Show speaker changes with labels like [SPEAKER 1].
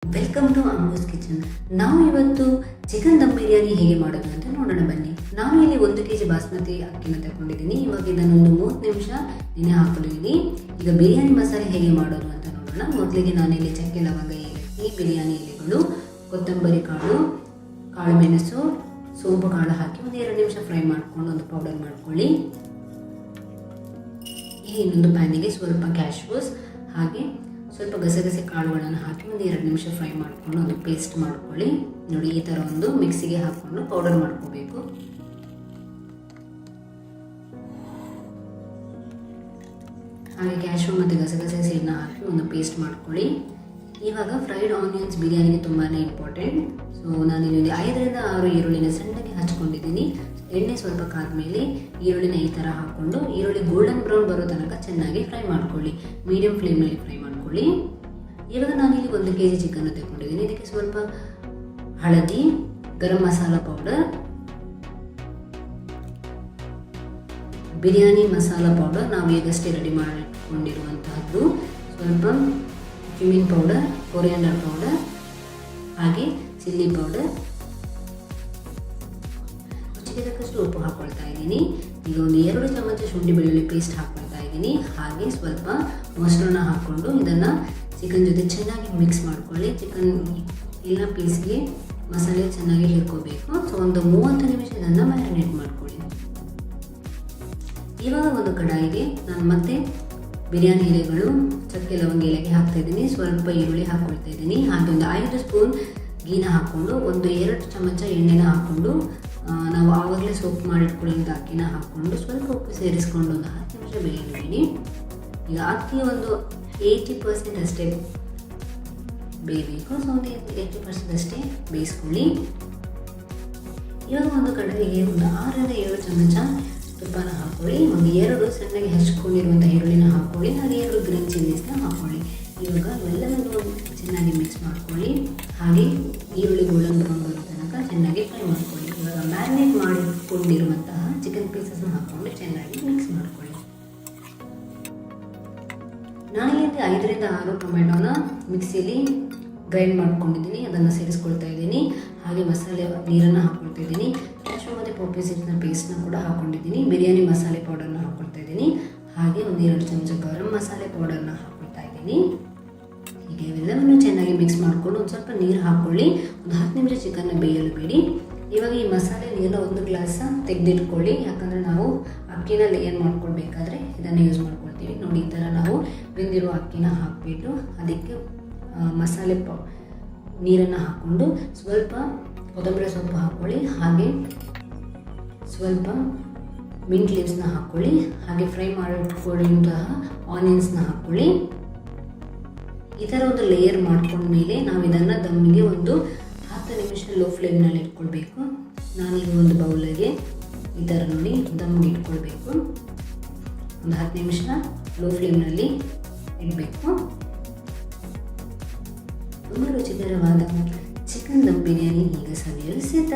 [SPEAKER 1] Welcome to Ammu's kitchen. ನಾವು ಇವತ್ತು chicken dum biryani ಹೇಗೆ ಮಾಡೋದು ಅಂತ ನೋಡೋಣ ಬನ್ನಿ. ನಾನು ಇಲ್ಲಿ 1 kg ಬಾಸ್ಮತಿ ಅಕ್ಕಿನ ತಗೊಂಡಿದ್ದೀನಿ. ಇವಾಗ ಇದನ್ನೊಂದು 30 ನಿಮಿಷ ನೆನೆ ಹಾಕೊಂಡಿದ್ದೀನಿ. ಈಗ ಬಿರಿಯಾನಿ ಮಸಾಲೆ ಹೇಗೆ ಮಾಡೋದು ಅಂತ ನೋಡೋಣ. ಮೊದಲಿಗೆ ನಾನಿಲ್ಲಿ ಚಕ್ಕೆ, ಲವಂಗ, ಏಲಕ್ಕಿ, ಬಿರಿಯಾನಿ ಎಲೆಗಳು, ಕೊತ್ತಂಬರಿ ಕಾಳು, ಕಾಳು ಮೆಣಸು, ಸೋಂಪು ಕಾಳು ಹಾಕಿ ಒಂದು 2 ನಿಮಿಷ ಫ್ರೈ ಮಾಡ್ಕೊಂಡು ಒಂದು ಪೌಡರ್ ಮಾಡ್ಕೊಳ್ಳಿ. ಈ ಇನ್ನೊಂದು ಪ್ಯಾನಿಗೆ ಸ್ವಲ್ಪ ಕ್ಯಾಶ್ಯೂಸ್ ಹಾಗೆ ಸ್ವಲ್ಪ ಗಸಗಸೆ ಕಾಳುಗಳನ್ನು ಹಾಕಿ ಒಂದು 2 ನಿಮಿಷ ಫ್ರೈ ಮಾಡಿಕೊಂಡು ಒಂದು ಪೇಸ್ಟ್ ಮಾಡ್ಕೊಳ್ಳಿ. ನೋಡಿ, ಈ ಥರ ಒಂದು ಮಿಕ್ಸಿಗೆ ಹಾಕ್ಕೊಂಡು ಪೌಡರ್ ಮಾಡ್ಕೋಬೇಕು. ಹಾಗೆ ಕ್ಯಾಶ್ಯೂ ಮತ್ತು ಗಸಗಸೆ ಸೀಡನ್ನ ಹಾಕಿ ಒಂದು ಪೇಸ್ಟ್ ಮಾಡ್ಕೊಳ್ಳಿ. ಇವಾಗ ಫ್ರೈಡ್ ಆನಿಯನ್ಸ್ ಬಿರಿಯಾನಿಗೆ ತುಂಬಾ ಇಂಪಾರ್ಟೆಂಟ್. ಸೊ ನಾನಿಲ್ಲಿ 5 ರಿಂದ 6 ಈರುಳ್ಳಿನ ಸಣ್ಣಗೆ ಹಚ್ಕೊಂಡಿದ್ದೀನಿ. ಎಣ್ಣೆ ಸ್ವಲ್ಪ ಕಾದ್ಮೇಲೆ ಈರುಳ್ಳಿನ ಈ ಥರ ಹಾಕ್ಕೊಂಡು ಈರುಳ್ಳಿ ಗೋಲ್ಡನ್ ಬ್ರೌನ್ ಬರೋ ತನಕ ಚೆನ್ನಾಗಿ ಫ್ರೈ ಮಾಡ್ಕೊಳ್ಳಿ. ಮೀಡಿಯಂ ಫ್ಲೇಮ್ನಲ್ಲಿ ಫ್ರೈ ಮಾಡ್ಕೊಳ್ಳಿ. ಇವಾಗ ನಾನಿಲ್ಲಿ 1 kg ಚಿಕನ್ ತಗೊಂಡಿದ್ದೀನಿ. ಇದಕ್ಕೆ ಸ್ವಲ್ಪ ಹಳದಿ, ಗರಂ ಮಸಾಲ ಪೌಡರ್, ಬಿರಿಯಾನಿ ಮಸಾಲ ಪೌಡರ್ ನಾವು ಈಗಷ್ಟೇ ರೆಡಿ ಮಾಡಿಕೊಂಡಿರುವಂತಹದ್ದು, ಸ್ವಲ್ಪ ಕ್ಯುಮಿನ್ ಪೌಡರ್, ಕೊರಿಯಾಂಡರ್ ಪೌಡರ್ ಹಾಗೆ ಚಿಲ್ಲಿ ಪೌಡರ್, ರುಚಿಗೆ ತಕ್ಕಷ್ಟು ಉಪ್ಪು ಹಾಕ್ಕೊಳ್ತಾ ಇದ್ದೀನಿ. ಈಗ ಒಂದು 2 ಚಮಚ ಶುಂಠಿ ಬೆಳ್ಳುಳ್ಳಿ ಪೇಸ್ಟ್ ಹಾಕ್ಕೊಳ್ತಾ ಇದ್ದೀನಿ. ಹಾಗೆ ಸ್ವಲ್ಪ ಮೊಸರನ್ನ ಹಾಕ್ಕೊಂಡು ಇದನ್ನು ಚಿಕನ್ ಜೊತೆ ಚೆನ್ನಾಗಿ ಮಿಕ್ಸ್ ಮಾಡ್ಕೊಳ್ಳಿ. ಚಿಕನ್ ಎಲ್ಲ ಪೀಸ್ಗೆ ಮಸಾಲೆ ಚೆನ್ನಾಗಿ ಹಿಡ್ಕೋಬೇಕು. ಸೊ ಒಂದು 30 ನಿಮಿಷ ಇದನ್ನು ಮ್ಯಾರಿನೇಟ್ ಮಾಡ್ಕೊಳ್ಳಿ. ಇವಾಗ ಒಂದು ಕಡಾಯಿಗೆ ನಾನು ಮತ್ತೆ ಬಿರಿಯಾನಿ ಎಲೆಗಳು, ಚಕ್ಕೆ, ಲವಂಗ, ಏಲಕ್ಕಿ ಹಾಕ್ತಾ ಇದ್ದೀನಿ. ಸ್ವಲ್ಪ ಈರುಳ್ಳಿ ಹಾಕ್ಕೊಳ್ತಾ ಇದ್ದೀನಿ. ಹಾಗೆ ಒಂದು 5 ಸ್ಪೂನ್ ಗೀನ ಹಾಕ್ಕೊಂಡು ಒಂದು 2 ಚಮಚ ಎಣ್ಣೆನ ಹಾಕ್ಕೊಂಡು ನಾವು ಆವಾಗಲೇ ಸೋಪ್ ಮಾಡಿಟ್ಕೊಳ್ಳೋಂಥ ಅಕ್ಕಿನ ಹಾಕ್ಕೊಂಡು ಸ್ವಲ್ಪ ಉಪ್ಪು ಸೇರಿಸ್ಕೊಂಡು ಒಂದು 10 ನಿಮಿಷ ಬೇಯಿದ್ದೀನಿ. ಈಗ ಅಕ್ಕಿ ಒಂದು 80% ಅಷ್ಟೇ ಬೇಯಬೇಕು. ಸೊ ಒಂದು 80% ಅಷ್ಟೇ ಬೇಯಿಸ್ಕೊಳ್ಳಿ. ಇವಾಗ ಒಂದು ಕಡಾಯಿಗೆ ಒಂದು 6 ರಿಂದ 7 ಚಮಚ ತುಪ್ಪನ ಹಾಕ್ಕೊಳ್ಳಿ. ಒಂದು 2 ಸಣ್ಣಗೆ ಹಚ್ಕೊಂಡಿರುವಂಥ ಈರುಳ್ಳಿನ ಹಾಕ್ಕೊಳ್ಳಿ. ಹಾಗೆ 2 ಗ್ರೀನ್ ಚಿಲ್ಲೀಸ್ನ ಹಾಕ್ಕೊಳ್ಳಿ. ಇವಾಗ ಇವೆಲ್ಲವನ್ನು ಚೆನ್ನಾಗಿ ಮಿಕ್ಸ್ ಮಾಡ್ಕೊಳ್ಳಿ. ಹಾಗೆ ಈರುಳ್ಳಿ ಗೋಲ್ಡನ್ ಬ್ರೌನ್ ಬರೋ ತನಕ ಚೆನ್ನಾಗಿ ಫ್ರೈ ಮಾಡ್ಕೊಳ್ಳಿ. ಇವಾಗ ಮ್ಯಾರಿನೇಟ್ ಮಾಡಿಕೊಂಡಿರುವಂತಹ ಚಿಕನ್ ಪೀಸಸ್ನ ಹಾಕ್ಕೊಂಡು ಚೆನ್ನಾಗಿ ಮಿಕ್ಸ್ ಮಾಡ್ಕೊಳ್ಳಿ. ನಾನಿಲ್ಲಿ 5 ರಿಂದ 6 ಟೊಮೆಟೊನ ಮಿಕ್ಸಿಯಲ್ಲಿ ಗ್ರೈಂಡ್ ಮಾಡ್ಕೊಂಡಿದ್ದೀನಿ. ಅದನ್ನು ಸೇರಿಸ್ಕೊಳ್ತಾ ಇದ್ದೀನಿ. ಹಾಗೆ ಮಸಾಲೆ ನೀರನ್ನು ಹಾಕ್ಕೊಳ್ತಾ ಇದ್ದೀನಿ. ಕ್ಯಾಶ್ಯೂ ಮತ್ತು ಪಾಪಿ ಸೀಡ್ಸ್ನ ಪೇಸ್ಟ್ನ ಕೂಡ ಹಾಕ್ಕೊಂಡಿದ್ದೀನಿ. ಬಿರಿಯಾನಿ ಮಸಾಲೆ ಪೌಡರ್ನ ಹಾಕ್ಕೊಳ್ತಾ ಇದ್ದೀನಿ. ಹಾಗೆ ಒಂದು 2 ಚಮಚ ಗರಂ ಮಸಾಲೆ ಪೌಡರ್ನ ಹಾಕ್ಕೊಳ್ತಾ ಇದ್ದೀನಿ. ಹೀಗೆ ಇವೆಲ್ಲವನ್ನು ಚೆನ್ನಾಗಿ ಮಿಕ್ಸ್ ಮಾಡಿಕೊಂಡು ಒಂದು ಸ್ವಲ್ಪ ನೀರು ಹಾಕ್ಕೊಳ್ಳಿ. ಒಂದು 10 ನಿಮಿಷ ಚಿಕನ್ನ ಬೇಯಲು ಬಿಡಿ. ಇವಾಗ ಈ ಮಸಾಲೆ ನೀರನ್ನ 1 ಗ್ಲಾಸ್ ತೆಗೆದಿಟ್ಕೊಳ್ಳಿ. ಯಾಕಂದರೆ ನಾವು ಅಕ್ಕಿನ ಲೇಯರ್ ಮಾಡ್ಕೊಳ್ಬೇಕಾದ್ರೆ ಇದನ್ನು ಯೂಸ್ ಮಾಡ್ಕೊಳ್ತೀವಿ. ನೋಡಿ, ಈ ಥರ ನಾವು ಬೆಂದಿರುವ ಅಕ್ಕಿನ ಹಾಕಿಬಿಟ್ಟು ಅದಕ್ಕೆ ಮಸಾಲೆ ನೀರನ್ನು ಹಾಕ್ಕೊಂಡು ಸ್ವಲ್ಪ ಕೊತ್ತಂಬರಿ ಸೊಪ್ಪು ಹಾಕ್ಕೊಳ್ಳಿ. ಹಾಗೆ ಸ್ವಲ್ಪ ಮಿಂಟ್ ಲೀವ್ಸ್ನ ಹಾಕ್ಕೊಳ್ಳಿ. ಹಾಗೆ ಫ್ರೈ ಮಾಡಿಟ್ಕೊಳ್ಳುವಂತಹ ಆನಿಯನ್ಸ್ನ ಹಾಕ್ಕೊಳ್ಳಿ. ಈ ಥರ ಒಂದು ಲೇಯರ್ ಮಾಡ್ಕೊಂಡ್ಮೇಲೆ ನಾವು ಇದನ್ನು ದಮ್ಮಿಗೆ ಒಂದು 10 ನಿಮಿಷ ಲೋ ಫ್ಲೇಮ್ನಲ್ಲಿ ಇಟ್ಕೊಳ್ಬೇಕು. ನಾನೀಗ ಒಂದು ಬೌಲಿಗೆ ಈ ಥರ ನೋಡಿ ದಮ್ಗೆ ಇಟ್ಕೊಳ್ಬೇಕು. ಒಂದು 10 ನಿಮಿಷ ಲೋ ಫ್ಲೇಮ್ನಲ್ಲಿ ಇಡಬೇಕು. ತುಂಬ ರುಚಿಕರವಾದ ಚಿಕನ್ ದಮ್ ಬಿರಿಯಾನಿ ಈಗ ಸವಿಯಲು ಸಿದ್ಧ.